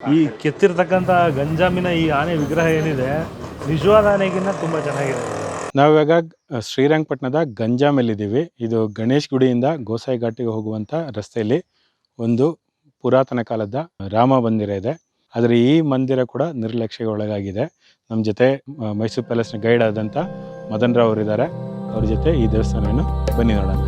ಈ ಕೆತ್ತಿರ್ತಕ್ಕಂಥ ಗಂಜಾಮಿನ ಈ ಆನೆ ವಿಗ್ರಹ ಏನಿದೆ ನಿಜವಾದ ಆನೆಗಿನ್ನ ತುಂಬ ಚೆನ್ನಾಗಿದೆ. ನಾವಿವಾಗ ಶ್ರೀರಂಗಪಟ್ಟಣದ ಗಂಜಾಮಲ್ಲಿದ್ದೀವಿ. ಇದು ಗಣೇಶ್ ಗುಡಿಯಿಂದ ಗೋಸಾಯಿ ಘಾಟಿಗೆ ಹೋಗುವಂಥ ರಸ್ತೆಯಲ್ಲಿ ಒಂದು ಪುರಾತನ ಕಾಲದ ರಾಮ ಮಂದಿರ ಇದೆ. ಆದರೆ ಈ ಮಂದಿರ ಕೂಡ ನಿರ್ಲಕ್ಷ್ಯಕ್ಕೆ ಒಳಗಾಗಿದೆ. ನಮ್ಮ ಜೊತೆ ಮೈಸೂರು ಪ್ಯಾಲೇಸ್ನ ಗೈಡ್ ಆದಂಥ ಮದನ್ ರಾವ್ ಅವರಿದ್ದಾರೆ. ಅವ್ರ ಜೊತೆ ಈ ದೇವಸ್ಥಾನವನ್ನು ಬನ್ನಿ ನೋಡೋಣ.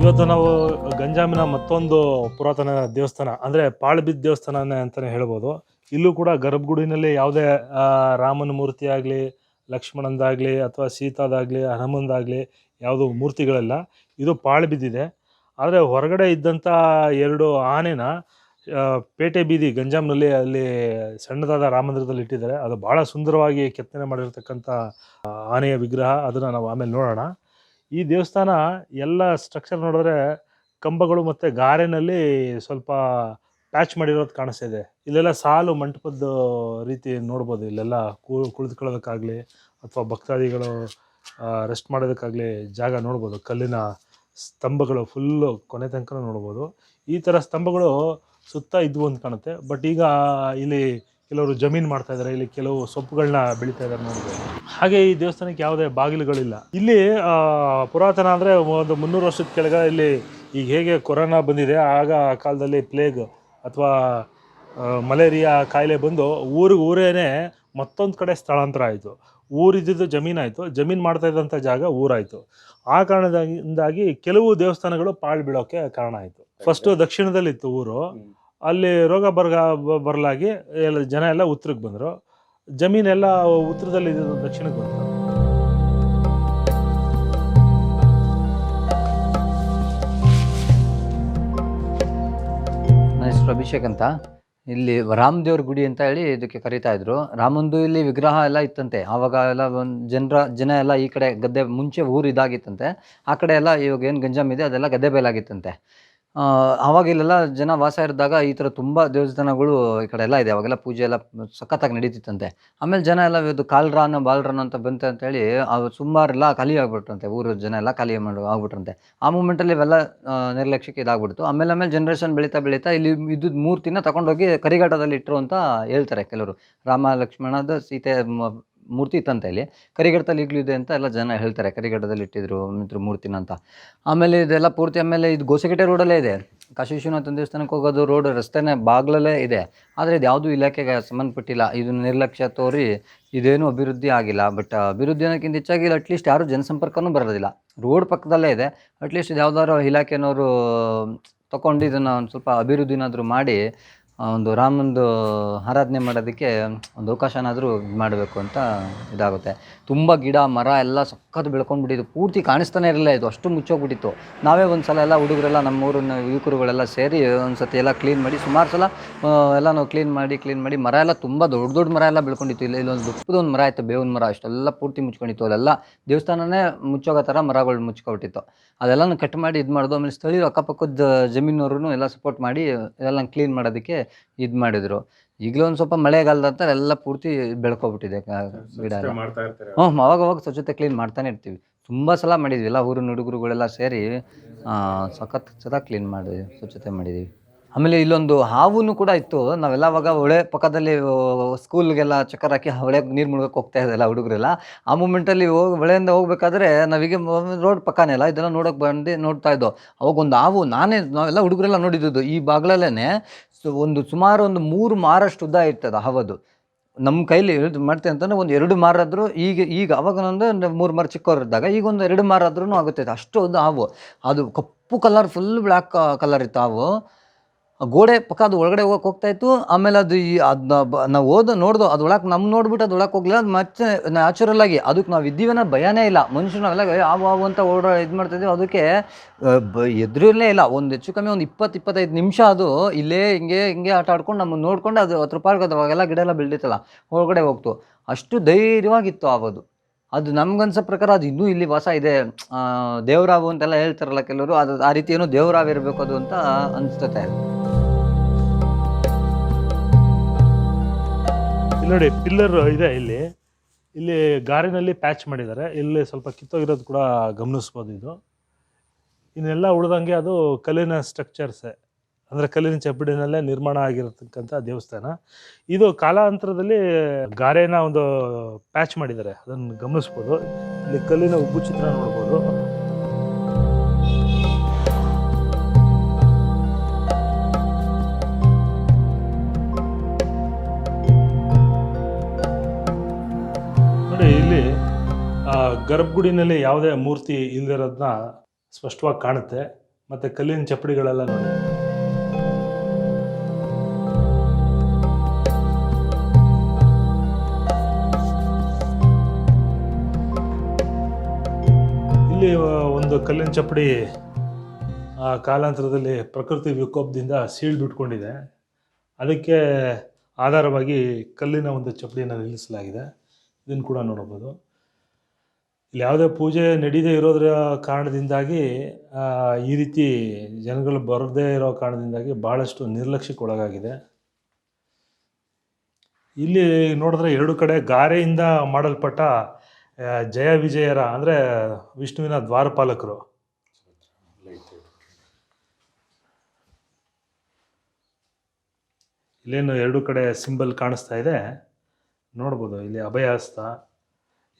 ಇವತ್ತು ನಾವು ಗಂಜಾಮಿನ ಮತ್ತೊಂದು ಪುರಾತನ ದೇವಸ್ಥಾನ ಅಂದರೆ ಪಾಳ್ಬಿದ್ದ ದೇವಸ್ಥಾನನೇ ಅಂತಲೇ ಹೇಳ್ಬೋದು. ಇಲ್ಲೂ ಕೂಡ ಗರ್ಭಗುಡಿನಲ್ಲಿ ಯಾವುದೇ ರಾಮನ ಮೂರ್ತಿ ಆಗಲಿ, ಲಕ್ಷ್ಮಣಂದಾಗಲಿ ಅಥವಾ ಸೀತಾದಾಗಲಿ, ಹನುಮಂದಾಗಲಿ ಯಾವುದೂ ಮೂರ್ತಿಗಳಿಲ್ಲ. ಇದು ಪಾಳು ಬಿದ್ದಿದೆ. ಆದರೆ ಹೊರಗಡೆ ಇದ್ದಂಥ ಎರಡು ಆನೆನ ಪೇಟೆ ಬೀದಿ ಗಂಜಾಮ್ನಲ್ಲಿ ಅಲ್ಲಿ ಸಣ್ಣದಾದ ರಾಮಮಂದಿರದಲ್ಲಿ ಇಟ್ಟಿದ್ದಾರೆ. ಅದು ಭಾಳ ಸುಂದರವಾಗಿ ಕೆತ್ತನೆ ಮಾಡಿರ್ತಕ್ಕಂಥ ಆನೆಯ ವಿಗ್ರಹ. ಅದನ್ನು ನಾವು ಆಮೇಲೆ ನೋಡೋಣ. ಈ ದೇವಸ್ಥಾನ ಎಲ್ಲ ಸ್ಟ್ರಕ್ಚರ್ ನೋಡಿದ್ರೆ ಕಂಬಗಳು ಮತ್ತು ಗಾರೆನಲ್ಲಿ ಸ್ವಲ್ಪ ಪ್ಯಾಚ್ ಮಾಡಿರೋದು ಕಾಣಿಸ್ತಿದೆ. ಇಲ್ಲೆಲ್ಲ ಸಾಲು ಮಂಟಪದ ರೀತಿ ನೋಡ್ಬೋದು. ಇಲ್ಲೆಲ್ಲ ಕುಳಿತುಕೊಳ್ಳೋದಕ್ಕಾಗಲಿ ಅಥವಾ ಭಕ್ತಾದಿಗಳು ರೆಸ್ಟ್ ಮಾಡೋದಕ್ಕಾಗಲಿ ಜಾಗ ನೋಡ್ಬೋದು. ಕಲ್ಲಿನ ಸ್ತಂಭಗಳು ಫುಲ್ಲು ಕೊನೆ ತನಕ ನೋಡ್ಬೋದು. ಈ ಥರ ಸ್ತಂಭಗಳು ಸುತ್ತ ಇದ್ವು ಅಂತ ಕಾಣುತ್ತೆ. ಬಟ್ ಈಗ ಇಲ್ಲಿ ಕೆಲವರು ಜಮೀನು ಮಾಡ್ತಾ ಇದ್ದಾರೆ. ಇಲ್ಲಿ ಕೆಲವು ಸೊಪ್ಪುಗಳನ್ನ ಬೆಳೀತಾ ಇದ್ದಾರೆ ನೋಡ್ಬೋದು. ಹಾಗೆ ಈ ದೇವಸ್ಥಾನಕ್ಕೆ ಯಾವುದೇ ಬಾಗಿಲುಗಳಿಲ್ಲ. ಇಲ್ಲಿ ಪುರಾತನ ಅಂದರೆ ಒಂದು 300 ವರ್ಷದ ಕೆಳಗೆ ಇಲ್ಲಿ ಈಗ ಹೇಗೆ ಕೊರೋನಾ ಬಂದಿದೆ, ಆಗ ಆ ಕಾಲದಲ್ಲಿ ಪ್ಲೇಗ್ ಅಥವಾ ಮಲೇರಿಯಾ ಕಾಯಿಲೆ ಬಂದು ಊರೇನೆ ಮತ್ತೊಂದು ಕಡೆ ಸ್ಥಳಾಂತರ ಆಯಿತು. ಊರಿದ್ದಿದ್ದು ಜಮೀನಾಯಿತು, ಜಮೀನು ಮಾಡ್ತಾ ಇದ್ದಂಥ ಜಾಗ ಊರಾಯಿತು. ಆ ಕಾರಣದಿಂದಾಗಿ ಕೆಲವು ದೇವಸ್ಥಾನಗಳು ಪಾಳು ಬೀಳೋಕ್ಕೆ ಕಾರಣ ಆಯಿತು. ಫಸ್ಟು ದಕ್ಷಿಣದಲ್ಲಿತ್ತು ಊರು. ಅಲ್ಲಿ ರೋಗ ಬರಲಾಗಿ ಎಲ್ಲ ಜನ ಎಲ್ಲ ಉತ್ತರಕ್ಕೆ ಬಂದರು. ಜಮೀನೆಲ್ಲ ಉತ್ತರದಲ್ಲಿ ದಕ್ಷಿಣಕ್ಕೆ ಬಂದರು. ನನ್ನ ಹೆಸರು ಅಭಿಷೇಕ್ ಅಂತ. ಇಲ್ಲಿ ರಾಮದೇವ್ರ ಗುಡಿ ಅಂತ ಹೇಳಿ ಇದಕ್ಕೆ ಕರೀತಾ ಇದ್ರು. ರಾಮಂದು ಇಲ್ಲಿ ವಿಗ್ರಹ ಎಲ್ಲ ಇತ್ತಂತೆ. ಆವಾಗ ಎಲ್ಲ ಒಂದು ಜನ ಎಲ್ಲ ಈ ಕಡೆ ಗದ್ದೆ, ಮುಂಚೆ ಊರು ಇದಾಗಿತ್ತಂತೆ. ಆ ಕಡೆ ಎಲ್ಲ ಇವಾಗ ಏನು ಗಂಜಾಮ್ ಇದೆ ಅದೆಲ್ಲ ಗದ್ದೆ ಬಯಲಾಗಿತ್ತಂತೆ. ಆವಾಗ ಇಲ್ಲೆಲ್ಲ ಜನ ವಾಸ ಇರಿದಾಗ ಈ ಥರ ತುಂಬ ದೇವಸ್ಥಾನಗಳು ಈ ಕಡೆ ಎಲ್ಲ ಇದೆ. ಅವಾಗೆಲ್ಲ ಪೂಜೆ ಎಲ್ಲ ಸಖತ್ತಾಗಿ ನಡೀತಿತ್ತಂತೆ. ಆಮೇಲೆ ಜನ ಎಲ್ಲ ಇದು ಕಾಲ್ರಾನು ಬಾಲ್ರಾನು ಅಂತ ಬಂತೆ ಅಂತೇಳಿ ಸುಮಾರೆಲ್ಲ ಖಾಲಿ ಆಗ್ಬಿಟ್ರಂತೆ. ಊರ ಜನ ಎಲ್ಲ ಖಾಲಿ ಆಗ್ಬಿಟ್ರಂತೆ. ಆ ಮೂಮೆಂಟಲ್ಲಿ ಇವೆಲ್ಲ ನಿರ್ಲಕ್ಷ್ಯಕ್ಕೆ ಇದಾಗ್ಬಿಡ್ತು. ಆಮೇಲೆ ಜನ್ರೇಷನ್ ಬೆಳೀತಾ ಇಲ್ಲಿ ಇದ್ದು ಮೂರ್ತಿನ ತಗೊಂಡೋಗಿ ಕರಿಘಾಟದಲ್ಲಿ ಇಟ್ಟರು ಅಂತ ಹೇಳ್ತಾರೆ ಕೆಲವರು. ರಾಮ ಲಕ್ಷ್ಮಣದ ಸೀತೆ ಮೂರ್ತಿ ಇತ್ತಂತೆ ಇಲ್ಲಿ. ಕರಿಘಟ್ಟದಲ್ಲಿ ಈಗಲೂ ಇದೆ ಅಂತ ಎಲ್ಲ ಜನ ಹೇಳ್ತಾರೆ. ಕರಿಘಟ್ಟದಲ್ಲಿ ಇಟ್ಟಿದ್ರು ಮೂರ್ತಿನ ಅಂತ. ಆಮೇಲೆ ಇದೆಲ್ಲ ಪೂರ್ತಿ ಆಮೇಲೆ ಇದು ಗೋಸಗಟ್ಟೆ ರೋಡಲ್ಲೇ ಇದೆ. ಕಾಶಿ ವಿಶ್ವನಾಥನ ದೇವಸ್ಥಾನಕ್ಕೆ ಹೋಗೋದು ರೋಡ್ ರಸ್ತೆನೇ ಬಾಗ್ಲಲ್ಲೇ ಇದೆ. ಆದರೆ ಇದು ಯಾವುದೂ ಇಲಾಖೆಗೆ ಸಂಬಂಧಪಟ್ಟಿಲ್ಲ. ಇದು ನಿರ್ಲಕ್ಷ್ಯ ತೋರಿ ಇದೇನು ಅಭಿವೃದ್ಧಿ ಆಗಿಲ್ಲ. ಬಟ್ ಅಭಿವೃದ್ಧಿ ಅನ್ನೋಕ್ಕಿಂತ ಹೆಚ್ಚಾಗಿ ಅಟ್ಲೀಸ್ಟ್ ಯಾರೂ ಜನಸಂಪರ್ಕನೂ ಬರೋದಿಲ್ಲ. ರೋಡ್ ಪಕ್ಕದಲ್ಲೇ ಇದೆ. ಅಟ್ಲೀಸ್ಟ್ ಇದು ಯಾವ್ದಾದ್ರು ಇಲಾಖೆನವರು ತಗೊಂಡು ಇದನ್ನು ಒಂದು ಸ್ವಲ್ಪ ಅಭಿವೃದ್ಧಿನಾದರೂ ಮಾಡಿ ಒಂದು ರಾಮಂದು ಆರಾಧನೆ ಮಾಡೋದಕ್ಕೆ ಒಂದು ಅವಕಾಶನಾದರೂ ಇದು ಮಾಡಬೇಕು ಅಂತ ಇದಾಗುತ್ತೆ. ತುಂಬ ಗಿಡ ಮರ ಎಲ್ಲ ಸಖತ್ತು ಬೆಳ್ಕೊಂಡ್ಬಿಟ್ಟಿತ್ತು. ಪೂರ್ತಿ ಕಾಣಿಸ್ತಾನೆ ಇರಲಿಲ್ಲ. ಇದು ಅಷ್ಟು ಮುಚ್ಚೋಗ್ಬಿಟ್ಟಿತ್ತು. ನಾವೇ ಒಂದು ಸಲ ಎಲ್ಲ ಹುಡುಗರೆಲ್ಲ ನಮ್ಮೂರಿನ ಯುವಕರುಗಳೆಲ್ಲ ಸೇರಿ ಒಂದು ಸತಿ ಎಲ್ಲ ಕ್ಲೀನ್ ಮಾಡಿ, ಸುಮಾರು ಸಲ ಎಲ್ಲ ನಾವು ಕ್ಲೀನ್ ಮಾಡಿ ಮರ ಎಲ್ಲ ತುಂಬ ದೊಡ್ಡ ಮರ ಎಲ್ಲ ಬೆಳ್ಕೊಂಡಿತ್ತು. ಇಲ್ಲೊಂದು ದೊಡ್ಡದೊಂದು ಮರ ಆಯಿತು, ಬೇವಿನ ಮರ. ಅಷ್ಟೆಲ್ಲ ಪೂರ್ತಿ ಮುಚ್ಕೊಂಡಿತ್ತು. ಅಲ್ಲೆಲ್ಲ ದೇವಸ್ಥಾನನೇ ಮುಚ್ಚೋಗೋ ಥರ ಮರಗಳು ಮುಚ್ಕೊಬಿಟ್ಟಿತ್ತು. ಅದೆಲ್ಲನೂ ಕಟ್ ಮಾಡಿ ಇದು ಮಾಡೋದು. ಆಮೇಲೆ ಸ್ಥಳೀಯರು ಅಕ್ಕಪಕ್ಕದ ಜಮೀನವ್ರೂ ಎಲ್ಲ ಸಪೋರ್ಟ್ ಮಾಡಿ ಎಲ್ಲ ಕ್ಲೀನ್ ಮಾಡೋದಕ್ಕೆ ಇದು ಮಾಡಿದ್ರು. ಈಗಲೂ ಒಂದು ಸ್ವಲ್ಪ ಮಳೆಗಾಲದಂತ ಎಲ್ಲ ಪೂರ್ತಿ ಬೆಳ್ಕೊಬಿಟ್ಟಿದೆ ಗಿಡ ಎಲ್ಲ. ಅವಾಗ ಸ್ವಚ್ಛತೆ ಕ್ಲೀನ್ ಮಾಡ್ತಾನೆ ಇರ್ತೀವಿ. ತುಂಬ ಸಲ ಮಾಡಿದ್ವಿ. ಎಲ್ಲ ಊರಿನ ಹುಡುಗರುಗಳೆಲ್ಲ ಸೇರಿ ಸಖತ್ ಕ್ಲೀನ್ ಮಾಡಿದ್ವಿ, ಸ್ವಚ್ಛತೆ ಮಾಡಿದ್ವಿ. ಆಮೇಲೆ ಇಲ್ಲೊಂದು ಹಾವು ಕೂಡ ಇತ್ತು. ನಾವೆಲ್ಲ ಅವಾಗ ಹೊಳೆ ಪಕ್ಕದಲ್ಲಿ ಸ್ಕೂಲ್ಗೆಲ್ಲ ಚಕ್ಕರ್ ಹಾಕಿ ಹೊಳೆಗೆ ನೀರು ಮುಳುಗಕ್ಕೆ ಹೋಗ್ತಾ ಇದ್ದೆಲ್ಲ ಹುಡುಗರೆಲ್ಲ. ಆ ಮೂಮೆಂಟಲ್ಲಿ ಹೊಳೆಯಿಂದ ಹೋಗ್ಬೇಕಾದ್ರೆ ನಾವೀಗ ರೋಡ್ ಪಕ್ಕನೇ ಅಲ್ಲ, ಇದೆಲ್ಲ ನೋಡೋಕೆ ನೋಡ್ತಾ ಇದ್ದೋ. ಅವಾಗ ಒಂದು ಹಾವು ನಾವೆಲ್ಲ ಹುಡುಗರೆಲ್ಲ ನೋಡಿದ್ದು ಈ ಬಾಗ್ಲಲ್ಲೇ ಸುಮಾರು ಒಂದು 3 ಮಾರಷ್ಟು ಉದ್ದ ಇರ್ತದೆ ಹಾವದು. ನಮ್ಮ ಕೈಲಿ ಮಾಡ್ತೇವೆ ಅಂತಂದರೆ ಒಂದು 2 ಮಾರಾದರೂ ಈಗ ಅವಾಗೊಂದು 3 ಮಾರು ಚಿಕ್ಕವರಿದ್ದಾಗ ಈಗ ಒಂದು 2 ಮಾರಾದ್ರೂ ಆಗುತ್ತೆ. ಅಷ್ಟು ಒಂದು ಹಾವು. ಅದು ಕಪ್ಪು ಕಲರ್, ಫುಲ್ ಬ್ಲ್ಯಾಕ್ ಕಲರ್ ಇತ್ತು ಹಾವು. ಗೋಡೆ ಪಕ್ಕ ಅದು ಒಳಗಡೆ ಹೋಗ್ತಾ ಇತ್ತು. ಆಮೇಲೆ ಅದು ನಾವು ನೋಡ್ದು ಅದು ಒಳಗೆ ನೋಡ್ಬಿಟ್ಟು ಅದು ಒಳಗೆ ಹೋಗ್ಲಿಲ್ಲ. ಅದು ಮತ್ತೆ ನ್ಯಾಚುರಲ್ ಆಗಿ ಅದಕ್ಕೆ ನಾವು ಇದ್ದೀವನ್ನ ಭಯನೇ ಇಲ್ಲ. ಮನುಷ್ಯರು ನಾವೆಲ್ಲ ಹಾವು ಅಂತ ಇದು ಮಾಡ್ತಾಯಿದ್ದೀವಿ. ಅದಕ್ಕೆ ಎದುರಲ್ಲೇ ಇಲ್ಲ. ಒಂದು ಹೆಚ್ಚು ಕಮ್ಮಿ ಒಂದು 20-25 ನಿಮಿಷ ಅದು ಇಲ್ಲೇ ಹಿಂಗೆ ಆಟ ಆಡ್ಕೊಂಡು ನಮ್ಮನ್ನು ನೋಡ್ಕೊಂಡು ಅದು 10 ರೂಪಾಯಿ ಅವಾಗೆಲ್ಲ ಗಿಡ ಎಲ್ಲ ಬೆಳೆದಿತ್ತಲ್ಲ ಒಳಗಡೆ ಹೋಗ್ತು. ಅಷ್ಟು ಧೈರ್ಯವಾಗಿತ್ತು ಆವದು. ಅದು ನಮ್ಗನ್ಸೋ ಪ್ರಕಾರ ಅದು ಇನ್ನೂ ಇಲ್ಲಿ ವಾಸ ಇದೆ. ದೇವರಾವು ಅಂತೆಲ್ಲ ಹೇಳ್ತಾರಲ್ಲ ಕೆಲವರು, ಅದು ಆ ರೀತಿ ಏನೋ ದೇವರಾವಿರಬೇಕು ಅದು ಅಂತ ಅನಿಸ್ತತೆ. ನೋಡಿ ಪಿಲ್ಲರ್ ಇದೆ ಇಲ್ಲಿ. ಇಲ್ಲಿ ಗಾರಿನಲ್ಲಿ ಪ್ಯಾಚ್ ಮಾಡಿದ್ದಾರೆ. ಇಲ್ಲಿ ಸ್ವಲ್ಪ ಕಿತ್ತೋಗಿರೋದು ಕೂಡ ಗಮನಿಸ್ಬೋದು. ಇದು ಇನ್ನೆಲ್ಲ ಉಳ್ದಂಗೆ ಅದು ಕಲ್ಲಿನ ಸ್ಟ್ರಕ್ಚರ್ಸೇ, ಅಂದರೆ ಕಲ್ಲಿನ ಚಪ್ಪಡಿನಲ್ಲೇ ನಿರ್ಮಾಣ ಆಗಿರತಕ್ಕಂಥ ದೇವಸ್ಥಾನ. ಇದು ಕಾಲಾಂತರದಲ್ಲಿ ಗಾರೆನ ಒಂದು ಪ್ಯಾಚ್ ಮಾಡಿದ್ದಾರೆ, ಅದನ್ನು ಗಮನಿಸ್ಬೋದು. ಇಲ್ಲಿ ಕಲ್ಲಿನ ಉಬ್ಬು ಚಿತ್ರ ನೋಡ್ಬೋದು. ನೋಡಿ ಇಲ್ಲಿ ಗರ್ಭಗುಡಿನಲ್ಲಿ ಯಾವುದೇ ಮೂರ್ತಿ ಇಲ್ದಿರೋದನ್ನ ಸ್ಪಷ್ಟವಾಗಿ ಕಾಣುತ್ತೆ. ಮತ್ತು ಕಲ್ಲಿನ ಚಪ್ಪಡಿಗಳೆಲ್ಲ ನೋಡಿ. ಇಲ್ಲಿ ಒಂದು ಕಲ್ಲಿನ ಚಪ್ಪಡಿ ಕಾಲಾಂತರದಲ್ಲಿ ಪ್ರಕೃತಿ ವಿಕೋಪದಿಂದ ಸೀಳ್ ಬಿಟ್ಕೊಂಡಿದೆ. ಅದಕ್ಕೆ ಆಧಾರವಾಗಿ ಕಲ್ಲಿನ ಒಂದು ಚಪ್ಪಡಿಯನ್ನು ನಿಲ್ಲಿಸಲಾಗಿದೆ. ಇದನ್ನು ಕೂಡ ನೋಡಬಹುದು. ಇಲ್ಲಿ ಯಾವುದೇ ಪೂಜೆ ನಡೀದೇ ಇರೋದ್ರ ಕಾರಣದಿಂದಾಗಿ ಈ ರೀತಿ ಜನಗಳು ಬರದೇ ಇರೋ ಕಾರಣದಿಂದಾಗಿ ಭಾಳಷ್ಟು ನಿರ್ಲಕ್ಷ್ಯಕ್ಕೆ ಒಳಗಾಗಿದೆ. ಇಲ್ಲಿ ನೋಡಿದ್ರೆ ಎರಡು ಕಡೆ ಗಾರೆಯಿಂದ ಮಾಡಲ್ಪಟ್ಟ ಜಯ ವಿಜಯರ ಅಂದರೆ ವಿಷ್ಣುವಿನ ದ್ವಾರಪಾಲಕರು. ಇಲ್ಲೇನು ಎರಡು ಕಡೆ ಸಿಂಬಲ್ ಕಾಣಿಸ್ತಾ ಇದೆ ನೋಡ್ಬೋದು. ಇಲ್ಲಿ ಅಭಯಹಸ್ತ,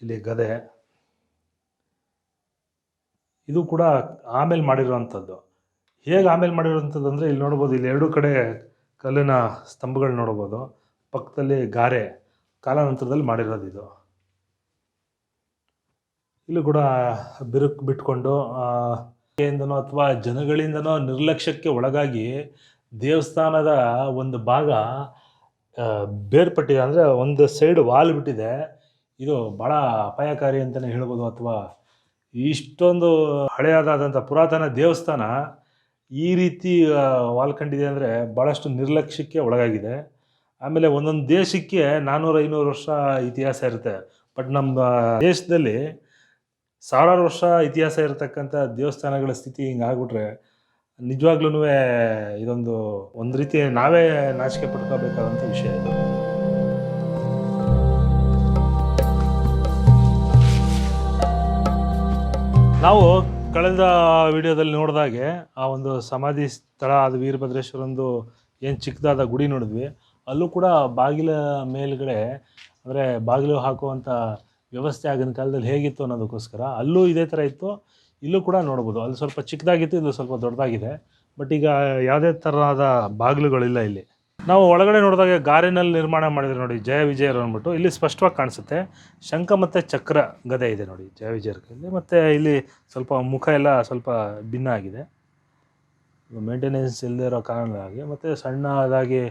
ಇಲ್ಲಿ ಗದೆ. ಇದು ಕೂಡ ಆಮೇಲೆ ಮಾಡಿರೋವಂಥದ್ದು. ಹೇಗೆ ಆಮೇಲೆ ಮಾಡಿರೋವಂಥದ್ದು ಅಂದರೆ ಇಲ್ಲಿ ನೋಡ್ಬೋದು, ಇಲ್ಲಿ ಎರಡು ಕಡೆ ಕಲ್ಲಿನ ಸ್ತಂಭಗಳು ನೋಡ್ಬೋದು. ಪಕ್ಕದಲ್ಲಿ ಗಾರೆ ಕಾಲಾನಂತರದಲ್ಲಿ ಮಾಡಿರೋದು ಇದು. ಇಲ್ಲೂ ಕೂಡ ಬಿರುಕು ಬಿಟ್ಕೊಂಡು ಇಂದನೋ ಅಥವಾ ಜನಗಳಿಂದನೋ ನಿರ್ಲಕ್ಷ್ಯಕ್ಕೆ ಒಳಗಾಗಿ ದೇವಸ್ಥಾನದ ಒಂದು ಭಾಗ ಬೇರ್ಪಟ್ಟಿದೆ. ಅಂದರೆ ಒಂದು ಸೈಡ್ ವಾಲ್ ಬಿಟ್ಟಿದೆ. ಇದು ಭಾಳ ಅಪಾಯಕಾರಿ ಅಂತಲೇ ಹೇಳ್ಬೋದು. ಅಥವಾ ಇಷ್ಟೊಂದು ಹಳೆಯದಾದಂಥ ಪುರಾತನ ದೇವಸ್ಥಾನ ಈ ರೀತಿ ವಾಲ್ ಕಂಡಿದೆ ಅಂದರೆ ಭಾಳಷ್ಟು ನಿರ್ಲಕ್ಷ್ಯಕ್ಕೆ ಒಳಗಾಗಿದೆ. ಆಮೇಲೆ ಒಂದೊಂದು ದೇಶಕ್ಕೆ 400-500 ವರ್ಷ ಇತಿಹಾಸ ಇರುತ್ತೆ. ಬಟ್ ನಮ್ಮ ದೇಶದಲ್ಲಿ ಸಾವಿರಾರು ವರ್ಷ ಇತಿಹಾಸ ಇರತಕ್ಕಂಥ ದೇವಸ್ಥಾನಗಳ ಸ್ಥಿತಿ ಹಿಂಗೆ ಆಗ್ಬಿಟ್ರೆ ನಿಜವಾಗ್ಲೂ ಇದೊಂದು ಒಂದು ರೀತಿ ನಾವೇ ನಾಚಿಕೆ ಪಡ್ಕೋಬೇಕಾದಂಥ ವಿಷಯ ಇದು. ನಾವು ಕಳೆದ ವಿಡಿಯೋದಲ್ಲಿ ನೋಡಿದಾಗೆ ಆ ಒಂದು ಸಮಾಧಿ ಸ್ಥಳ, ಅದು ವೀರಭದ್ರೇಶ್ವರಂದು ಏನು ಚಿಕ್ಕದಾದ ಗುಡಿ ನೋಡಿದ್ವಿ. ಅಲ್ಲೂ ಕೂಡ ಬಾಗಿಲ ಮೇಲ್ಗಡೆ ಅಂದರೆ ಬಾಗಿಲು ಹಾಕುವಂಥ ವ್ಯವಸ್ಥೆ ಆಗಿನ ಕಾಲದಲ್ಲಿ ಹೇಗಿತ್ತು ಅನ್ನೋದಕ್ಕೋಸ್ಕರ ಅಲ್ಲೂ ಇದೇ ಥರ ಇತ್ತು. ಇಲ್ಲೂ ಕೂಡ ನೋಡ್ಬೋದು. ಅಲ್ಲಿ ಸ್ವಲ್ಪ ಚಿಕ್ಕದಾಗಿತ್ತು, ಇದು ಸ್ವಲ್ಪ ದೊಡ್ಡದಾಗಿದೆ. ಬಟ್ ಈಗ ಯಾವುದೇ ಥರದ ಬಾಗಿಲುಗಳಿಲ್ಲ ಇಲ್ಲಿ. ನಾವು ಒಳಗಡೆ ನೋಡಿದಾಗ ಗಾರಿನಲ್ಲಿ ನಿರ್ಮಾಣ ಮಾಡಿದ್ರೆ ನೋಡಿ ಜಯ ವಿಜಯರು ಅಂದ್ಬಿಟ್ಟು ಇಲ್ಲಿ ಸ್ಪಷ್ಟವಾಗಿ ಕಾಣಿಸುತ್ತೆ. ಶಂಖ ಮತ್ತು ಚಕ್ರ ಗದೆ ಇದೆ ನೋಡಿ ಜಯ ವಿಜಯರ ಕೈಯಲ್ಲಿ. ಮತ್ತು ಇಲ್ಲಿ ಸ್ವಲ್ಪ ಮುಖ ಎಲ್ಲ ಸ್ವಲ್ಪ ಭಿನ್ನ ಆಗಿದೆ, ಮೇಂಟೆನೆನ್ಸ್ ಇಲ್ಲದೆ ಇರೋ ಕಾರಣವಾಗಿ. ಮತ್ತು ಸಣ್ಣದಾಗಿ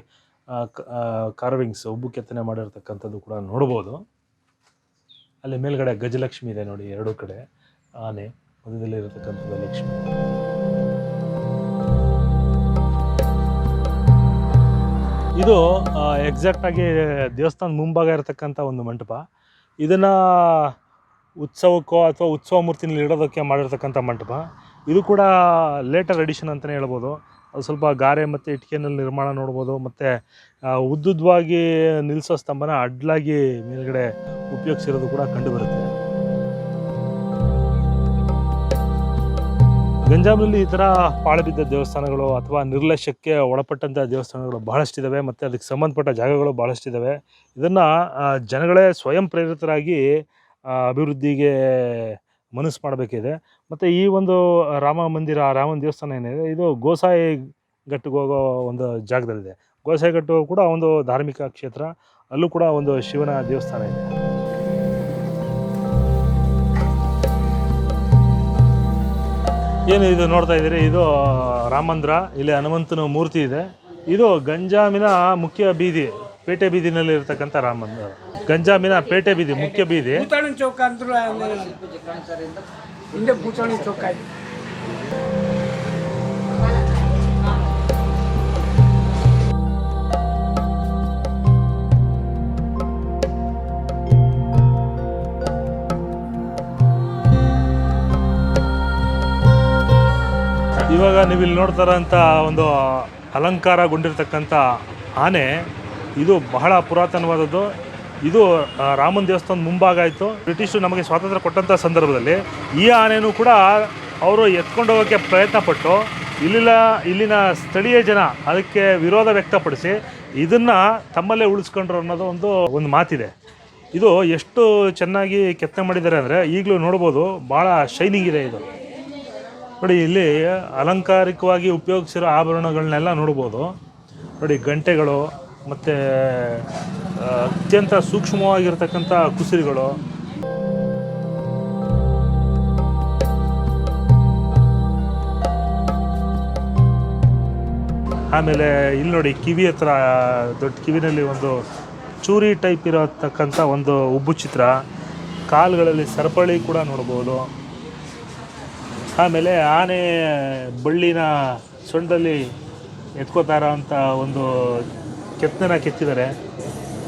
ಕಾರ್ವಿಂಗ್ಸ್, ಉಬ್ಬು ಕೆತ್ತನೆ ಮಾಡಿರ್ತಕ್ಕಂಥದ್ದು ಕೂಡ ನೋಡ್ಬೋದು. ಅಲ್ಲಿ ಮೇಲ್ಗಡೆ ಗಜಲಕ್ಷ್ಮಿ ಇದೆ ನೋಡಿ, ಎರಡೂ ಕಡೆ ಆನೆ, ಮಧ್ಯದಲ್ಲಿ ಇರತಕ್ಕಂಥದ್ದು ಲಕ್ಷ್ಮಿ. ಇದು ಎಕ್ಸಾಕ್ಟಾಗಿ ದೇವಸ್ಥಾನದ ಮುಂಭಾಗ ಇರತಕ್ಕಂಥ ಒಂದು ಮಂಟಪ. ಇದನ್ನು ಉತ್ಸವಕ್ಕೋ ಅಥವಾ ಉತ್ಸವ ಮೂರ್ತಿನಲ್ಲಿ ಇಡೋದಕ್ಕೆ ಮಾಡಿರ್ತಕ್ಕಂಥ ಮಂಟಪ. ಇದು ಕೂಡ ಲೇಟರ್ ಎಡಿಷನ್ ಅಂತಲೇ ಹೇಳ್ಬೋದು. ಅದು ಸ್ವಲ್ಪ ಗಾರೆ ಮತ್ತು ಇಟ್ಟಿಗೆನಲ್ಲಿ ನಿರ್ಮಾಣ ನೋಡ್ಬೋದು. ಮತ್ತು ಉದ್ದುದ್ದವಾಗಿ ನಿಲ್ಲಿಸೋ ಸ್ತಂಭನ ಅಡ್ಡಲಾಗಿ ಮೇಲ್ಗಡೆ ಉಪಯೋಗಿಸಿರೋದು ಕೂಡ ಕಂಡುಬರುತ್ತೆ. ಗಂಜಾಂನಲ್ಲಿ ಈ ಥರ ಪಾಳುಬಿದ್ದ ದೇವಸ್ಥಾನಗಳು ಅಥವಾ ನಿರ್ಲಕ್ಷ್ಯಕ್ಕೆ ಒಳಪಟ್ಟಂಥ ದೇವಸ್ಥಾನಗಳು ಬಹಳಷ್ಟಿದ್ದಾವೆ. ಮತ್ತು ಅದಕ್ಕೆ ಸಂಬಂಧಪಟ್ಟ ಜಾಗಗಳು ಭಾಳಷ್ಟಿದ್ದಾವೆ. ಇದನ್ನು ಜನಗಳೇ ಸ್ವಯಂ ಪ್ರೇರಿತರಾಗಿ ಅಭಿವೃದ್ಧಿಗೆ ಮನಸ್ಸು ಮಾಡಬೇಕಿದೆ. ಮತ್ತು ಈ ಒಂದು ರಾಮನ ದೇವಸ್ಥಾನ ಏನಿದೆ, ಇದು ಗೋಸಾಯಿ ಘಟ್ಟಿಗೆ ಹೋಗೋ ಒಂದು ಜಾಗದಲ್ಲಿದೆ. ಗೋಸಾಯಿ ಘಟ್ಟು ಕೂಡ ಒಂದು ಧಾರ್ಮಿಕ ಕ್ಷೇತ್ರ. ಅಲ್ಲೂ ಕೂಡ ಒಂದು ಶಿವನ ದೇವಸ್ಥಾನ ಇದೆ. ಏನು ಇದು ನೋಡ್ತಾ ಇದ್ದೀರಿ, ಇದು ರಾಮ ಮಂದಿರ. ಇಲ್ಲಿ ಹನುಮಂತನ ಮೂರ್ತಿ ಇದೆ. ಇದು ಗಂಜಾಮಿನ ಮುಖ್ಯ ಬೀದಿ, ಪೇಟೆ ಬೀದಿನಲ್ಲಿ ಇರತಕ್ಕಂಥ ರಾಮ ಮಂದಿರ. ಗಂಜಾಮಿನ ಪೇಟೆ ಬೀದಿ, ಮುಖ್ಯ ಬೀದಿ. ಚೌಕ ಅಂದ್ರೆ ಹಿಂದೆ ಭೂತಾಣಿ ಚೌಕ ಇದೆ. ಇವಾಗ ನೀವು ಇಲ್ಲಿ ನೋಡ್ತಾರಂಥ ಒಂದು ಅಲಂಕಾರಗೊಂಡಿರ್ತಕ್ಕಂಥ ಆನೆ, ಇದು ಬಹಳ ಪುರಾತನವಾದದ್ದು. ಇದು ರಾಮನ ದೇವಸ್ಥಾನದ ಮುಂಭಾಗ ಆಯಿತು. ಬ್ರಿಟಿಷರು ನಮಗೆ ಸ್ವಾತಂತ್ರ್ಯ ಕೊಟ್ಟಂಥ ಸಂದರ್ಭದಲ್ಲಿ ಈ ಆನೆಯೂ ಕೂಡ ಅವರು ಎತ್ಕೊಂಡು ಹೋಗೋಕ್ಕೆ ಪ್ರಯತ್ನ ಪಟ್ಟು ಇಲ್ಲಿನ ಸ್ಥಳೀಯ ಜನ ಅದಕ್ಕೆ ವಿರೋಧ ವ್ಯಕ್ತಪಡಿಸಿ ಇದನ್ನು ತಮ್ಮಲ್ಲೇ ಉಳಿಸ್ಕೊಂಡ್ರು ಅನ್ನೋದು ಒಂದು ಮಾತಿದೆ. ಇದು ಎಷ್ಟು ಚೆನ್ನಾಗಿ ಕೆತ್ತನೆ ಮಾಡಿದ್ದಾರೆ ಅಂದರೆ ಈಗಲೂ ನೋಡ್ಬೋದು, ಭಾಳ ಶೈನಿಂಗ್ ಇದೆ ಇದು. ನೋಡಿ, ಇಲ್ಲಿ ಅಲಂಕಾರಿಕವಾಗಿ ಉಪಯೋಗಿಸಿರೋ ಆಭರಣಗಳನ್ನೆಲ್ಲ ನೋಡ್ಬೋದು. ನೋಡಿ, ಗಂಟೆಗಳು ಮತ್ತು ಅತ್ಯಂತ ಸೂಕ್ಷ್ಮವಾಗಿರ್ತಕ್ಕಂಥ ಕುಸಿರಿಗಳು. ಆಮೇಲೆ ಇಲ್ಲಿ ನೋಡಿ, ಕಿವಿ ಹತ್ರ ದೊಡ್ಡ ಕಿವಿನಲ್ಲಿ ಒಂದು ಚೂರಿ ಟೈಪ್ ಇರತಕ್ಕಂಥ ಒಂದು ಉಬ್ಬು ಚಿತ್ರ, ಕಾಲುಗಳಲ್ಲಿ ಸರಪಳಿ ಕೂಡ ನೋಡ್ಬೋದು. ಆಮೇಲೆ ಆನೆ ಬಳ್ಳಿನ ಸೊಂಡದಲ್ಲಿ ಎತ್ಕೋತಾ ಇರೋಂಥ ಒಂದು ಕೆತ್ತನೆನ ಕೆತ್ತಿದ್ದಾರೆ.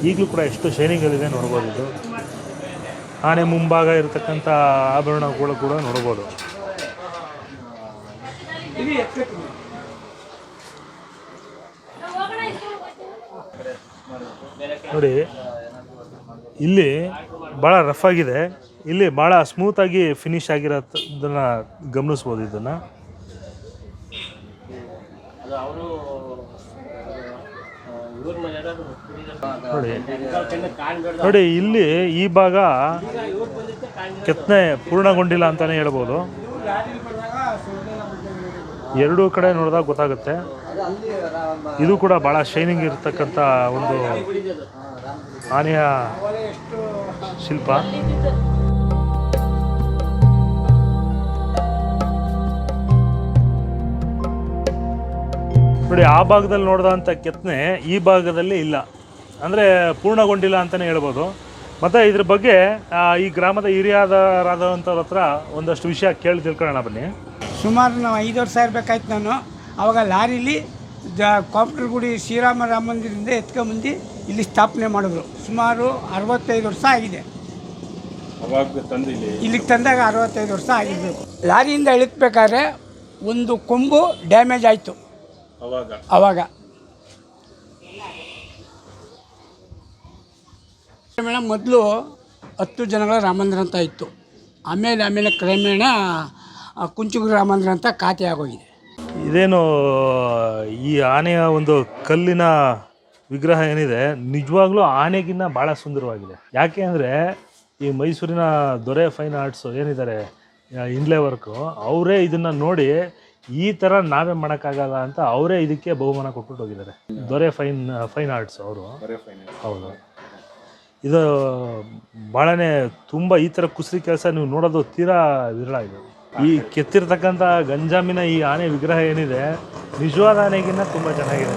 ಈಗಲೂ ಕೂಡ ಎಷ್ಟು ಶೈನಿಂಗಲ್ಲಿದೆ ನೋಡ್ಬೋದು. ಇದು ಆನೆ ಮುಂಭಾಗ ಇರತಕ್ಕಂಥ ಆಭರಣಗಳು ಕೂಡ ನೋಡ್ಬೋದು. ನೋಡಿ, ಇಲ್ಲಿ ಭಾಳ ರಫ್ ಆಗಿದೆ, ಇಲ್ಲಿ ಭಾಳ ಸ್ಮೂತಾಗಿ ಫಿನಿಶ್ ಆಗಿರೋದನ್ನು ಗಮನಿಸ್ಬೋದು. ಇದನ್ನು ನೋಡಿ, ಇಲ್ಲಿ ಈ ಭಾಗ ಕೆತ್ತನೆ ಪೂರ್ಣಗೊಂಡಿಲ್ಲ ಅಂತಲೇ ಹೇಳ್ಬೋದು. ಎರಡೂ ಕಡೆ ನೋಡಿದಾಗ ಗೊತ್ತಾಗುತ್ತೆ. ಇದು ಕೂಡ ಭಾಳ ಶೈನಿಂಗ್ ಇರತಕ್ಕಂಥ ಒಂದು ಆನೆಯ ಶಿಲ್ಪ. ನೋಡಿ, ಆ ಭಾಗದಲ್ಲಿ ನೋಡಿದಂಥ ಕೆತ್ತನೆ ಈ ಭಾಗದಲ್ಲಿ ಇಲ್ಲ, ಅಂದರೆ ಪೂರ್ಣಗೊಂಡಿಲ್ಲ ಅಂತಲೇ ಹೇಳ್ಬೋದು. ಮತ್ತು ಇದ್ರ ಬಗ್ಗೆ ಈ ಗ್ರಾಮದ ಹಿರಿಯರಾದಂಥವ್ರ ಹತ್ರ ಒಂದಷ್ಟು ವಿಷಯ ಕೇಳಿ ತಿಳ್ಕೊಳ್ಳೋಣ ಬನ್ನಿ. ಸುಮಾರು ನಾವು 5 ವರ್ಷ ಇರಬೇಕಾಯ್ತು ನಾನು. ಆವಾಗ ಲಾರಿಲಿ ಕಾಂಪ್ಟರ್ಗುಡಿ ಶ್ರೀರಾಮ ರಾಮ ಮಂದಿರದಿಂದ ಎತ್ಕೊಂಬಂದು ಇಲ್ಲಿ ಸ್ಥಾಪನೆ ಮಾಡಿದ್ರು. ಸುಮಾರು 65 ವರ್ಷ ಆಗಿದೆ. ಇಲ್ಲಿಗೆ ತಂದಾಗ 65 ವರ್ಷ ಆಗಿರಬೇಕು. ಲಾರಿಯಿಂದ ಇಳಿಸ್ಬೇಕಾದ್ರೆ ಒಂದು ಕೊಂಬು ಡ್ಯಾಮೇಜ್ ಆಯಿತು ಆವಾಗ. ಮೇಡಮ್, ಮೊದಲು 10 ಜನಗಳ ರಾಮಂದಿರ ಅಂತ ಇತ್ತು. ಆಮೇಲೆ ಕ್ರಮೇಣ ಕುಂಚುಗುರು ರಾಮಂದಿರ ಅಂತ ಖಾತೆ ಆಗೋಗಿದೆ. ಇದೇನು ಈ ಆನೆಯ ಒಂದು ಕಲ್ಲಿನ ವಿಗ್ರಹ ಏನಿದೆ, ನಿಜವಾಗ್ಲೂ ಆನೆಗಿನ್ನ ಭಾಳ ಸುಂದರವಾಗಿದೆ. ಯಾಕೆ ಅಂದರೆ ಈ ಮೈಸೂರಿನ ದೊರೆ ಫೈನ್ ಆರ್ಟ್ಸು ಏನಿದ್ದಾರೆ, ಇನ್ಲೇ ವರ್ಕು, ಅವರೇ ಇದನ್ನು ನೋಡಿ ಈ ಥರ ನಾವೇ ಮಾಡೋಕ್ಕಾಗಲ್ಲ ಅಂತ ಅವರೇ ಇದಕ್ಕೆ ಬಹುಮಾನ ಕೊಟ್ಬಿಟ್ಟು ಹೋಗಿದ್ದಾರೆ. ದೊರೆ ಫೈನ್ ಆರ್ಟ್ಸ್ ಅವರು. ಹೌದು, ಇದು ಭಾಳನೇ ತುಂಬ ಈ ಥರ ಕುಸ್ರಿ ಕೆಲಸ ನೀವು ನೋಡೋದು ತೀರಾ ವಿರಳ. ಇದು ಈ ಕೆತ್ತಿರ್ತಕ್ಕಂಥ ಗಂಜಾಮಿನ ಈ ಆನೆ ವಿಗ್ರಹ ಏನಿದೆ, ನಿಜವಾದ ಆನೆಗಿನ್ನ ತುಂಬ ಚೆನ್ನಾಗಿದೆ.